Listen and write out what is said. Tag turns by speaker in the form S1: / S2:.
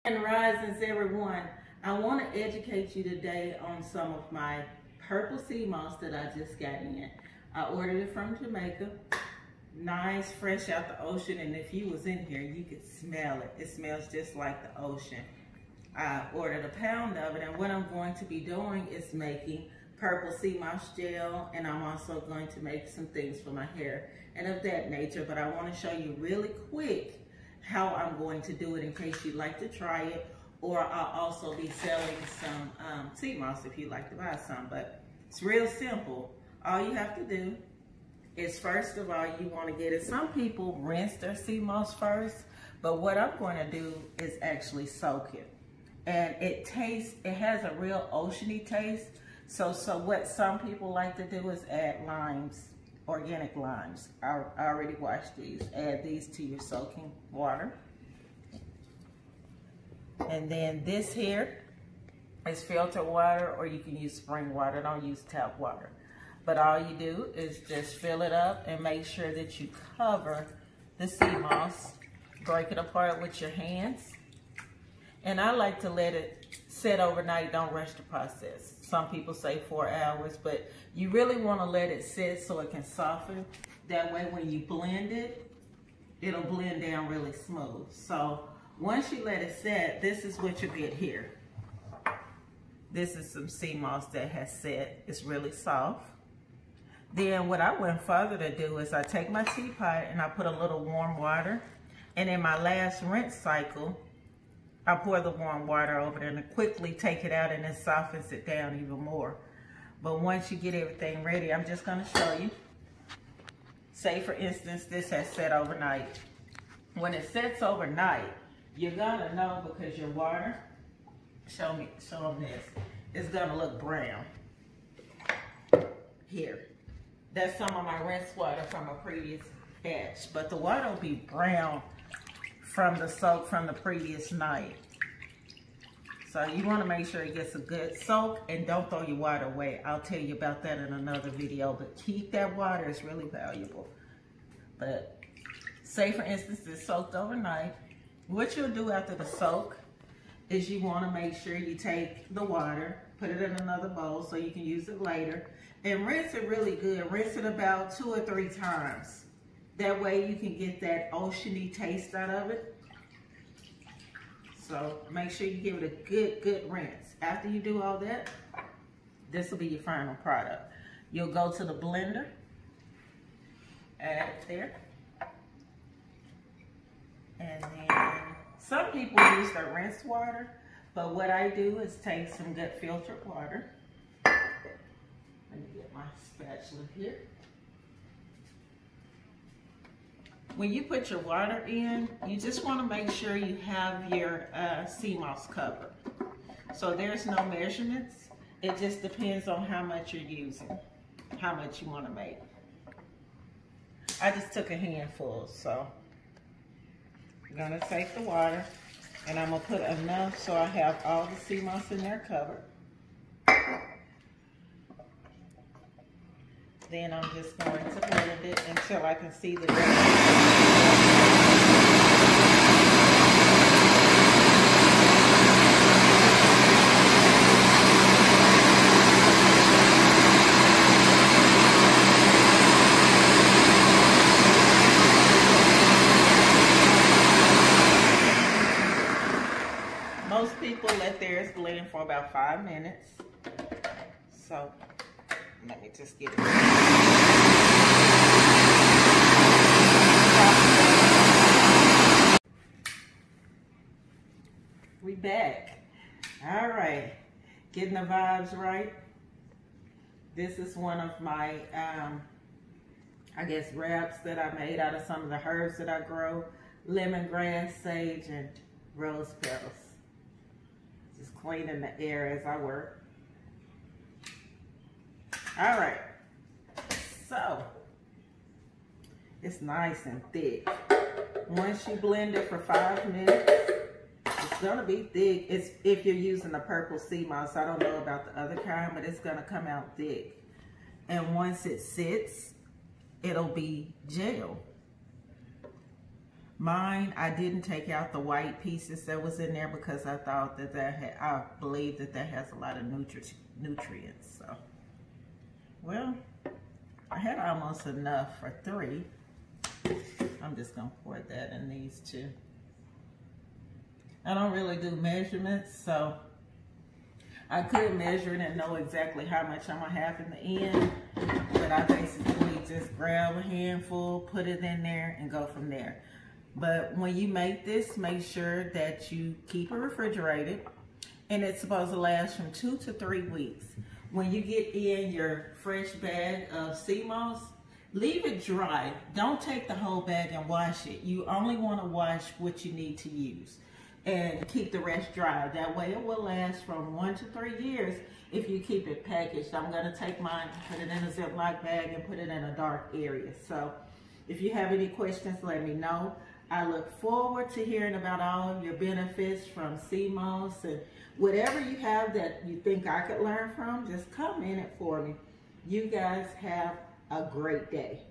S1: And risings, everyone. I want to educate you today on some of my purple sea moss that I just got in. I ordered it from Jamaica. Nice, fresh out the ocean, and if you was in here, you could smell it. It smells just like the ocean. I ordered a pound of it, and what I'm going to be doing is making purple sea moss gel, and I'm also going to make some things for my hair and of that nature, but I want to show you really quick how I'm going to do it in case you'd like to try it, or I'll also be selling some sea moss if you'd like to buy some. But it's real simple. All you have to do is, first of all, you want to get it. Some people rinse their sea moss first, but what I'm going to do is actually soak it. And it has a real oceany taste. So what some people like to do is add limes, organic limes. I already washed these. Add these to your soaking water. And then this here is filtered water, or you can use spring water. Don't use tap water. But all you do is just fill it up and make sure that you cover the sea moss. Break it apart with your hands. And I like to let it set overnight. Don't rush the process. Some people say 4 hours, but you really want to let it sit so it can soften. That way when you blend it, it'll blend down really smooth. So once you let it set, this is what you get here. This is some sea moss that has set. It's really soft. Then what I went further to do is I take my teapot and I put a little warm water. And in my last rinse cycle, I pour the warm water over it and quickly take it out, and it softens it down even more. But once you get everything ready, I'm just going to show you. Say for instance, this has set overnight. When it sets overnight, you're going to know because your water, show them this, it's going to look brown. Here. That's some of my rinse water from a previous batch. But the water will be brown from the soak from the previous night. So you want to make sure it gets a good soak, and don't throw your water away. I'll tell you about that in another video, but keep that water. It's really valuable. But say for instance it's soaked overnight. What you'll do after the soak is you want to make sure you take the water, put it in another bowl so you can use it later, and rinse it really good. Rinse it about 2 or 3 times. That way you can get that oceany taste out of it. So make sure you give it a good rinse. After you do all that, this will be your final product. You'll go to the blender, add it there. And then some people use their rinse water, but what I do is take some good filtered water. Let me get my spatula here. When you put your water in, you just want to make sure you have your sea moss covered. So there's no measurements. It just depends on how much you're using, how much you want to make. I just took a handful, so I'm going to take the water and I'm going to put enough so I have all the sea moss in there covered. Then I'm just going to blend it until I can see the difference. Most people let theirs blend for about 5 minutes. So let me just get it. We back. All right. Getting the vibes right. This is one of my, I guess, wraps that I made out of some of the herbs that I grow. Lemongrass, sage, and rose petals. Just cleaning the air as I work. All right, so it's nice and thick. Once you blend it for 5 minutes, it's gonna be thick. It's if you're using the purple sea moss. I don't know about the other kind, but it's gonna come out thick. And once it sits, it'll be gel. Mine, I didn't take out the white pieces that was in there because I thought that I believe that has a lot of nutrients. So, well, I had almost enough for 3. I'm just gonna pour that in these 2. I don't really do measurements, so I could measure it and know exactly how much I'm gonna have in the end, but I basically just grab a handful, put it in there, and go from there. But when you make this, make sure that you keep it refrigerated, and it's supposed to last from 2 to 3 weeks. When you get in your fresh bag of sea moss, leave it dry. Don't take the whole bag and wash it. You only want to wash what you need to use and keep the rest dry. That way it will last from 1 to 3 years if you keep it packaged. I'm going to take mine, put it in a Ziploc bag, and put it in a dark area. So if you have any questions, let me know. I look forward to hearing about all of your benefits from sea moss, and whatever you have that you think I could learn from, just comment it for me. You guys have a great day.